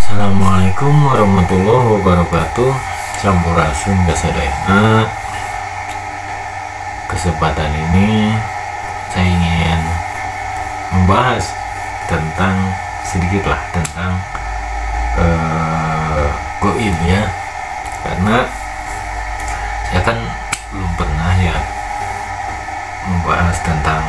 Assalamualaikum warahmatullahi wabarakatuh. Sampurasun Gasadayana. Kesempatan ini saya ingin membahas sedikitlah tentang goib ya, karena saya kan belum pernah ya membahas tentang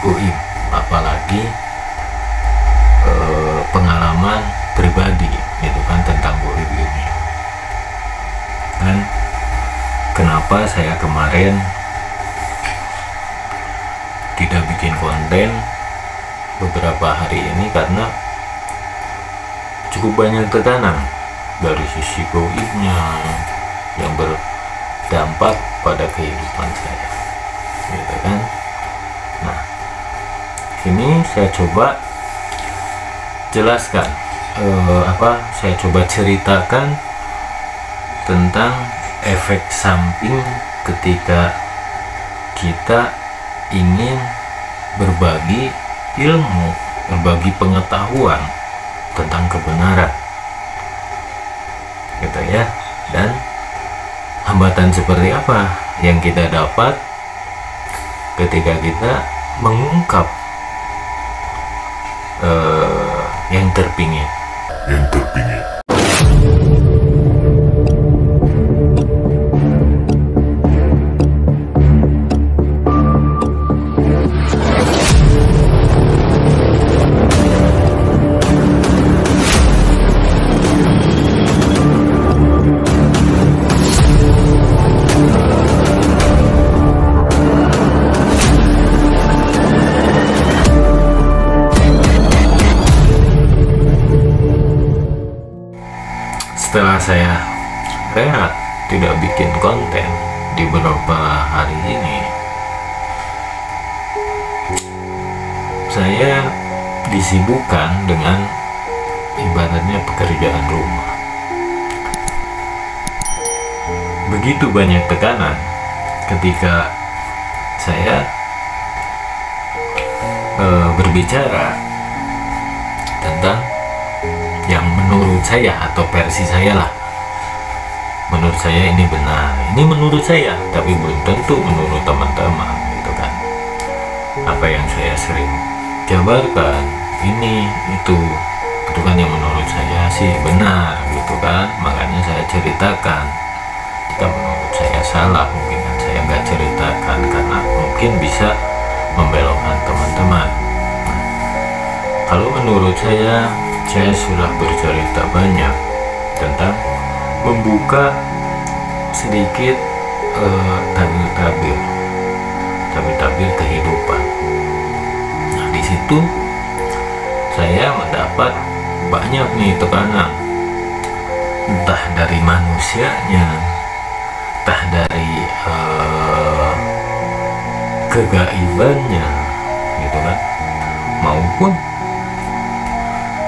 goib, apalagi pengalaman pribadi gitu kan tentang goib ini. Dan kenapa saya kemarin tidak bikin konten beberapa hari ini, karena cukup banyak tekanan dari sisi goibnya yang berdampak pada kehidupan saya gitu kan. Nah, ini saya coba jelaskan, saya coba ceritakan tentang efek samping ketika kita ingin berbagi ilmu, berbagi pengetahuan tentang kebenaran gitu ya. Dan hambatan seperti apa yang kita dapat ketika kita mengungkap yang terpingin. Setelah saya rehat tidak bikin konten di beberapa hari ini, saya disibukkan dengan ibaratnya pekerjaan rumah. Begitu banyak tekanan ketika saya berbicara tentang yang menurut saya atau versi saya lah, menurut saya ini benar, ini menurut saya, tapi belum tentu menurut teman-teman gitu kan. Apa yang saya sering jabarkan ini itu kan yang menurut saya sih benar gitu kan, makanya saya ceritakan. Jika menurut saya salah, mungkin kan saya nggak ceritakan karena mungkin bisa membelokkan teman-teman. Kalau menurut saya sudah bercerita banyak tentang membuka sedikit tabir kehidupan. Nah, di situ saya mendapat banyak nih tekanan, entah dari manusianya, entah dari kegaibannya gitu kan, maupun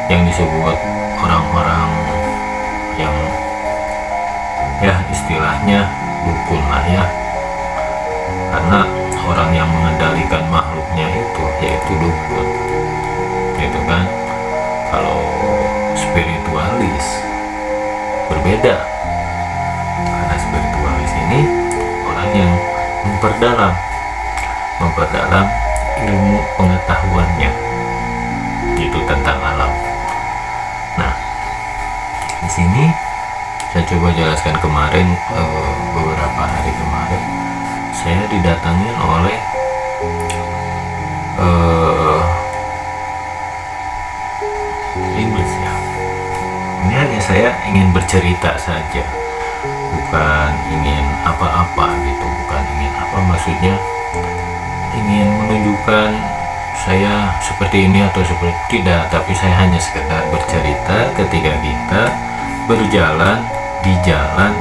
yang disebut orang-orang yang ya istilahnya dukun lah ya, karena orang yang mengendalikan makhluknya itu yaitu dukun gitu kan. Kalau spiritualis berbeda, karena spiritualis ini orang yang memperdalam ilmu pengetahuannya itu tentang alam. Nah, di sini saya coba jelaskan kemarin, beberapa hari kemarin saya didatangi oleh iblis ya. Ini hanya saya ingin bercerita saja, bukan ingin apa-apa gitu, bukan ingin apa, maksudnya ingin menunjukkan saya seperti ini atau seperti tidak, tapi saya hanya sekedar bercerita ketika kita berjalan di jalan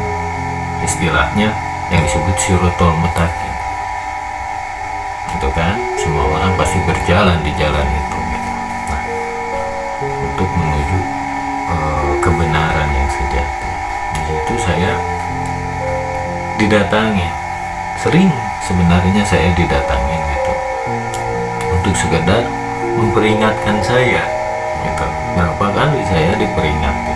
istilahnya yang disebut sirotol mutakin itu kan. Semua orang pasti berjalan di jalan itu gitu. Nah, untuk menuju kebenaran yang sejati, di situ saya didatangi, sering sebenarnya saya didatangi gitu, untuk sekedar memperingatkan saya gitu. Berapa kali saya diperingati.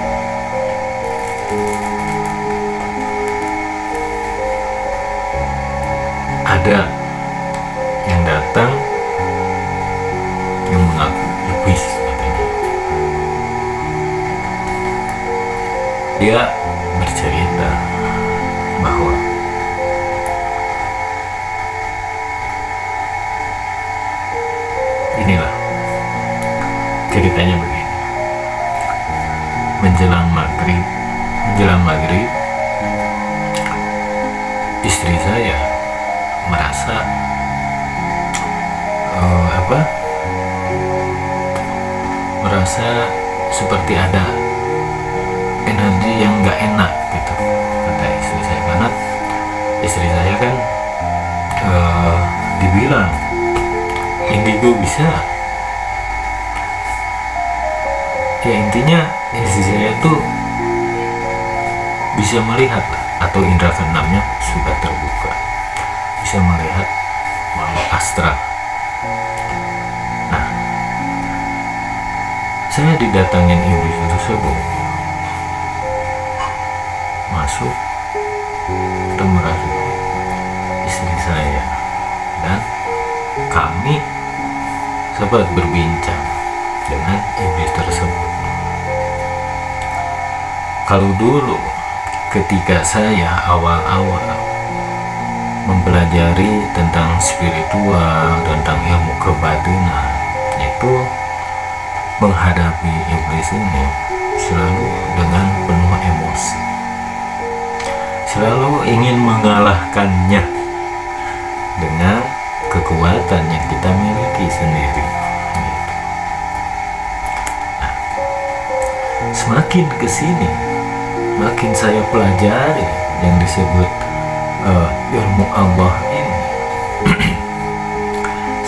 Ada yang datang yang mengaku iblis katanya. Dia bercerita bahwa inilah ceritanya begini. Menjelang maghrib istri saya merasa merasa seperti ada energi yang nggak enak gitu, kata istri saya. Karena istri saya kan dibilang indigo bisa, ya intinya istri saya tuh bisa melihat atau indera keenamnya sudah terbuka, bisa melihat makhluk astral. Nah, saya didatangin iblis tersebut, masuk dan merasuki istri saya, dan kami sempat berbincang dengan iblis tersebut. Kalau dulu ketika saya awal-awal mempelajari tentang spiritual, tentang ilmu kebatinan, itu menghadapi iblis ini selalu dengan penuh emosi, selalu ingin mengalahkannya dengan kekuatan yang kita miliki sendiri. Nah, semakin kesini, makin saya pelajari yang disebut ilmu Allah ini,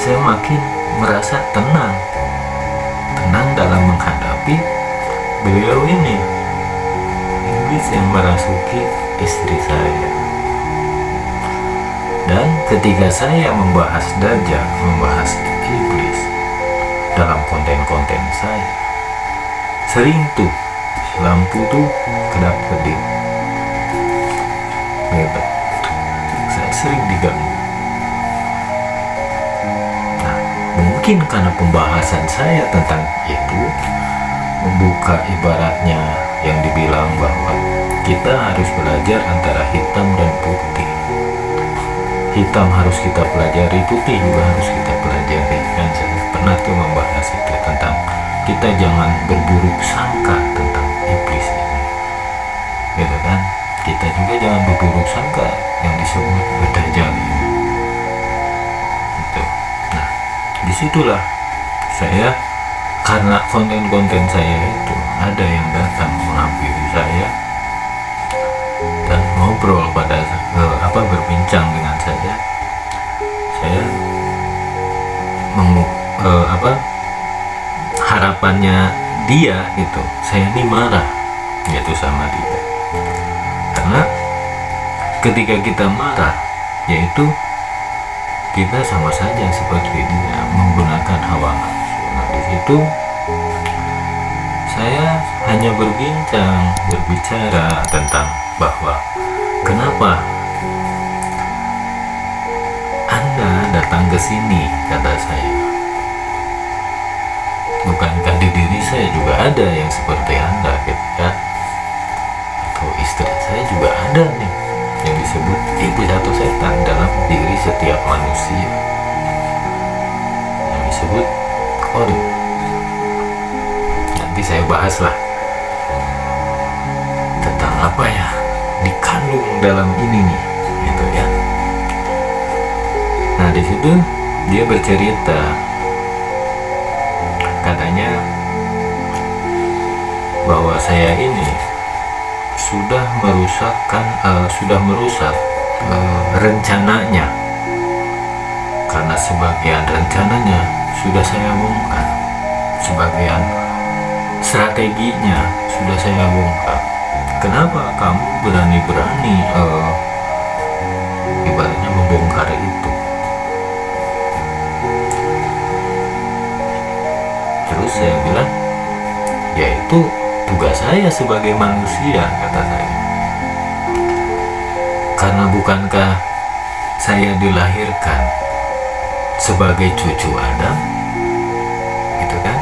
saya makin merasa tenang dalam menghadapi beliau ini, iblis yang merasuki istri saya. Dan ketika saya membahas Dajjal, membahas iblis dalam konten-konten saya, sering tuh lampu tuh kedap-kedip, gitu. Saya sering diganggu. Nah, mungkin karena pembahasan saya tentang itu membuka ibaratnya yang dibilang bahwa kita harus belajar antara hitam dan putih. Hitam harus kita pelajari, putih juga harus kita pelajari. Dan saya pernah tuh membahas itu tentang kita jangan berburuk sangka tentang iblis ini, gitu kan? Kita juga jangan berburuk sangka yang disebut Dajjal ini. Gitu. Nah, disitulah saya, karena konten-konten saya itu ada yang datang menghampiri saya dan ngobrol pada berbincang dengan saya harapannya dia gitu, saya ini marah gitu sama dia. Karena ketika kita marah, yaitu kita sama saja seperti dia menggunakan hawa nafsu. Nah, di situ saya hanya berbicara tentang bahwa kenapa Anda datang ke sini, kata saya. Bukankah di diri saya juga ada yang seperti Anda, gitu ya? Atau istri saya juga ada nih yang disebut iblis atau setan dalam diri setiap manusia, yang disebut korin. Nanti saya bahaslah tentang apa ya dikandung dalam ini nih, gitu ya. Nah, di situ dia bercerita, katanya bahwa saya ini sudah merusak rencananya, karena sebagian rencananya sudah saya bongkar, sebagian strateginya sudah saya bongkar. Kenapa kamu berani-berani ibaratnya membongkar itu? Terus saya bilang, yaitu tugas saya sebagai manusia, kata saya. Karena bukankah saya dilahirkan sebagai cucu Adam, gitu kan?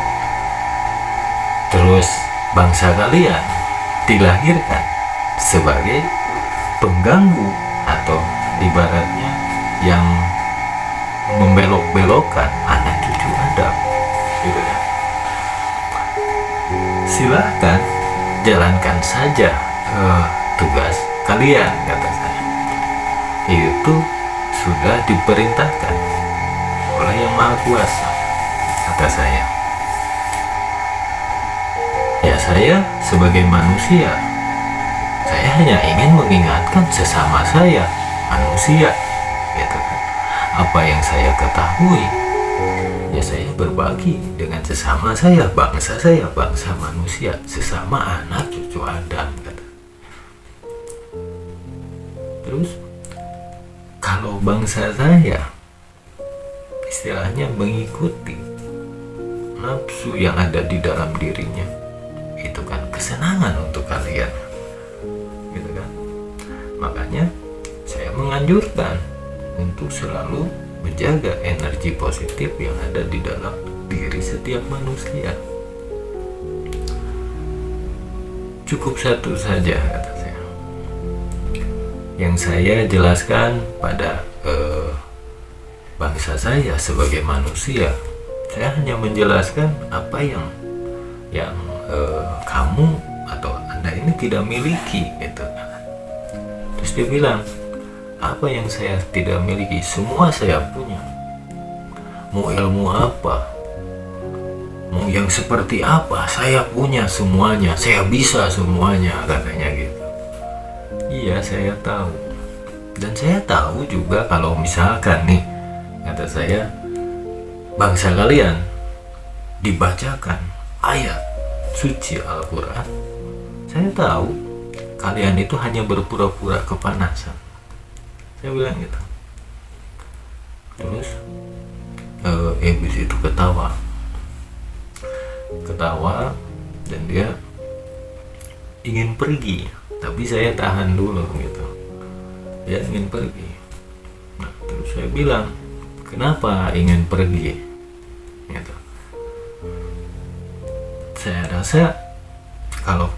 Terus bangsa kalian dilahirkan sebagai pengganggu atau ibaratnya yang membelok-belokkan anak cucu Adam, gitu kan? Silahkan jalankan saja tugas kalian, kata saya. Itu sudah diperintahkan oleh Yang Maha Kuasa, kata saya. Ya, saya sebagai manusia, saya hanya ingin mengingatkan sesama saya manusia, gitu kan. Apa yang saya ketahui, ya saya berbagi dengan sesama saya, bangsa manusia, sesama anak cucu Adam, kata. Terus kalau bangsa saya istilahnya mengikuti nafsu yang ada di dalam dirinya, itu kan kesenangan untuk kalian, gitu kan. Makanya saya menganjurkan untuk selalu menjaga energi positif yang ada di dalam diri setiap manusia. Cukup satu saja, kata saya, yang saya jelaskan pada bangsa saya sebagai manusia. Saya hanya menjelaskan apa yang kamu atau Anda ini tidak miliki, gitu. Terus dia bilang, apa yang saya tidak miliki, semua saya punya. Mau ilmu apa, mau yang seperti apa, saya punya semuanya, saya bisa semuanya, katanya gitu. Iya, saya tahu. Dan saya tahu juga kalau misalkan nih, kata saya, bangsa kalian dibacakan ayat suci Al-Quran, saya tahu kalian itu hanya berpura-pura kepanasan. Saya bilang gitu. Terus iblis itu ketawa dan dia ingin pergi, tapi saya tahan dulu, gitu. Dia ingin pergi. Nah, terus saya bilang, kenapa ingin pergi, gitu. Saya rasa kalau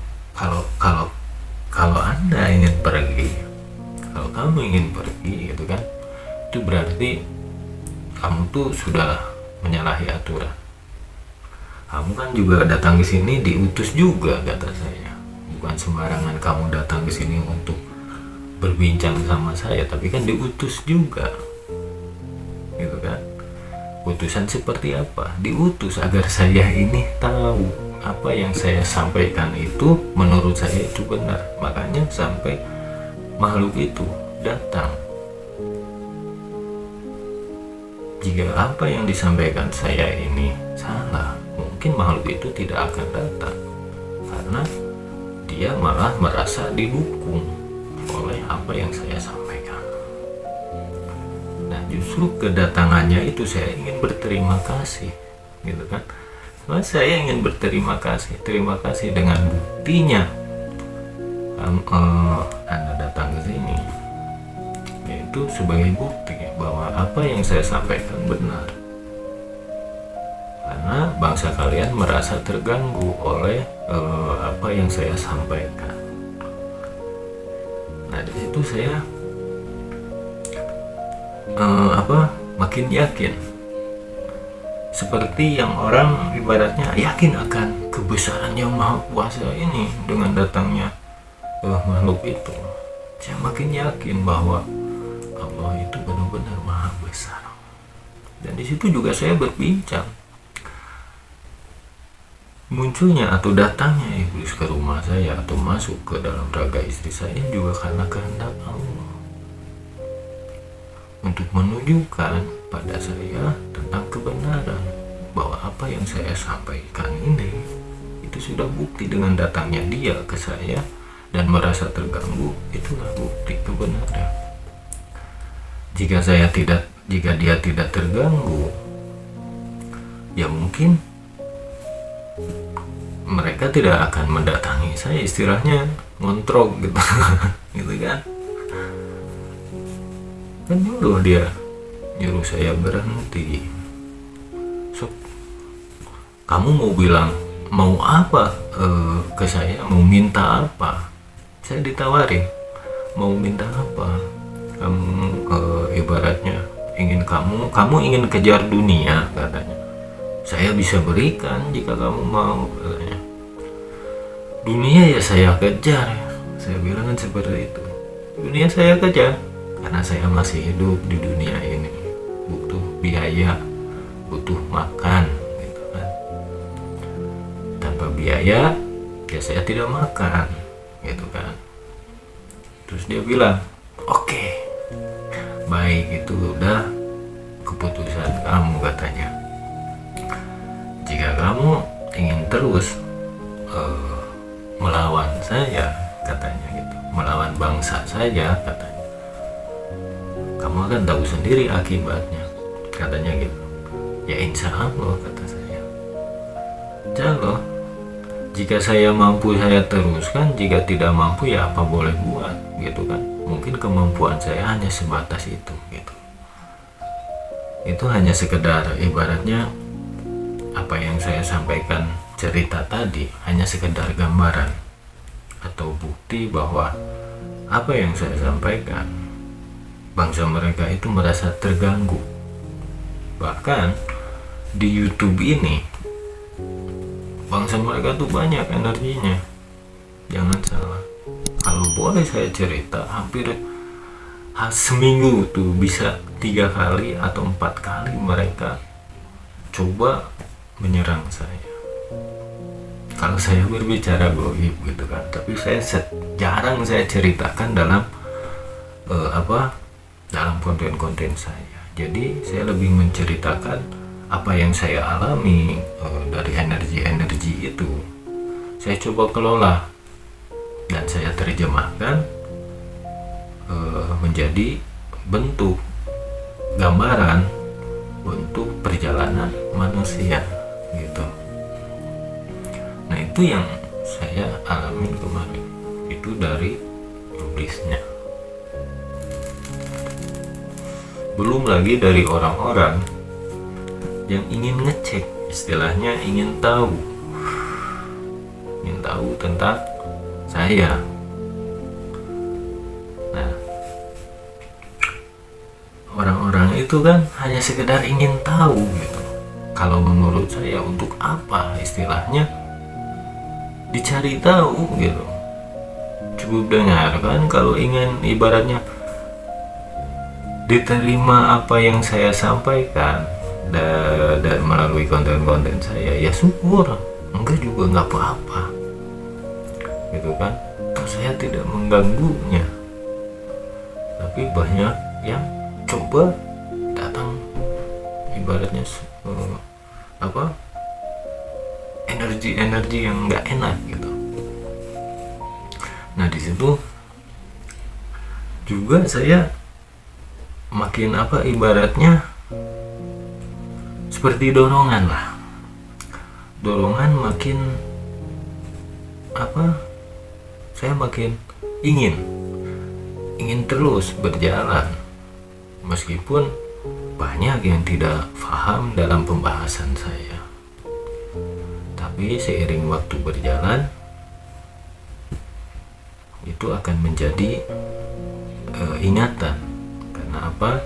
Anda ingin pergi, kalau kamu ingin pergi, gitu kan, itu berarti kamu tuh sudah menyalahi aturan. Kamu kan juga datang ke sini diutus juga, kata saya. Bukan sembarangan kamu datang ke sini untuk berbincang sama saya, tapi kan diutus juga, gitu kan. Utusan seperti apa? Diutus agar saya ini tahu apa yang saya sampaikan itu menurut saya itu benar. Makanya sampai makhluk itu datang. Jika apa yang disampaikan saya ini salah, mungkin makhluk itu tidak akan datang, karena dia malah merasa didukung oleh apa yang saya sampaikan. Nah, justru kedatangannya itu saya ingin berterima kasih, gitu kan. Saya ingin berterima kasih, terima kasih dengan buktinya Anda datang ke sini, yaitu sebagai bukti bahwa apa yang saya sampaikan benar. Karena bangsa kalian merasa terganggu oleh apa yang saya sampaikan. Nah, di situ saya makin yakin, seperti yang orang ibaratnya yakin akan kebesaran Yang Maha Kuasa ini dengan datangnya makhluk itu. Saya makin yakin bahwa Allah itu benar-benar maha besar. Dan di situ juga saya berbincang, munculnya atau datangnya iblis ke rumah saya atau masuk ke dalam raga istri saya juga karena kehendak Allah, untuk menunjukkan pada saya tentang kebenaran bahwa apa yang saya sampaikan ini itu sudah bukti dengan datangnya dia ke saya dan merasa terganggu. Itulah bukti kebenaran. Jika dia tidak terganggu, ya mungkin mereka tidak akan mendatangi saya, istilahnya ngontrol gitu. Gitu kan nyuruh saya berhenti. So, kamu mau bilang mau apa ke saya, mau minta apa? Saya ditawarin mau minta apa. Kamu ibaratnya kamu ingin kejar dunia katanya. Saya bisa berikan jika kamu mau katanya. Dunia ya saya kejar ya. Saya bilang kan seperti itu. Dunia saya kejar karena saya masih hidup di dunia ini, butuh biaya, butuh makan gitu kan. Tanpa biaya ya saya tidak makan gitu kan. Terus dia bilang oke, baik, itu udah keputusan kamu katanya. Jika kamu ingin terus melawan saya katanya gitu, melawan bangsa saya katanya, kamu akan tahu sendiri akibatnya katanya gitu. Ya insya Allah kata saya, insya Allah jika saya mampu saya teruskan, jika tidak mampu ya apa boleh buat gitu kan. Mungkin kemampuan saya hanya sebatas itu gitu. Itu hanya sekedar ibaratnya apa yang saya sampaikan cerita tadi hanya sekedar gambaran atau bukti bahwa apa yang saya sampaikan bangsa mereka itu merasa terganggu. Bahkan di YouTube ini bangsa mereka tuh banyak energinya, jangan salah. Kalau boleh saya cerita, hampir seminggu tuh bisa 3 kali atau 4 kali mereka coba menyerang saya. Kalau saya berbicara goib gitu kan, tapi saya jarang saya ceritakan dalam dalam konten-konten saya. Jadi saya lebih menceritakan apa yang saya alami dari energi-energi itu. Saya coba kelola dan saya terjemahkan menjadi bentuk gambaran untuk perjalanan manusia gitu. Nah itu yang saya alami kemarin, itu dari iblisnya. Belum lagi dari orang-orang yang ingin ngecek, istilahnya ingin tahu tentang saya. Nah orang-orang itu kan hanya sekedar ingin tahu gitu. Kalau menurut saya untuk apa istilahnya dicari tahu gitu. Cukup dengarkan kalau ingin ibaratnya diterima apa yang saya sampaikan dan melalui konten-konten saya, ya syukur, enggak juga nggak apa-apa gitu kan. Saya tidak mengganggunya, tapi banyak yang coba datang ibaratnya energi yang nggak enak gitu. Nah di situ juga saya makin ibaratnya seperti dorongan makin saya makin ingin terus berjalan meskipun banyak yang tidak paham dalam pembahasan saya. Tapi seiring waktu berjalan itu akan menjadi ingatan. Karena apa?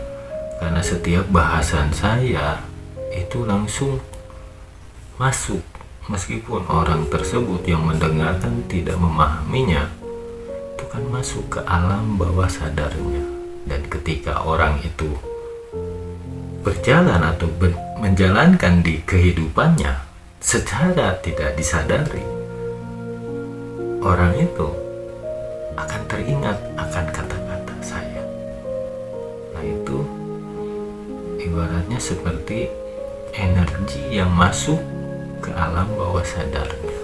Karena setiap bahasan saya itu langsung masuk, meskipun orang tersebut yang mendengarkan tidak memahaminya, itu kan masuk ke alam bawah sadarnya. Dan ketika orang itu berjalan atau menjalankan di kehidupannya secara tidak disadari, orang itu akan teringat akan kata-kata saya. Nah itu ibaratnya seperti energi yang masuk ke alam bawah sadarnya,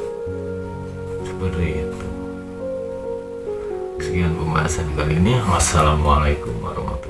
seperti itu. Sekian pembahasan kali ini. Wassalamualaikum warahmatullahi wabarakatuh.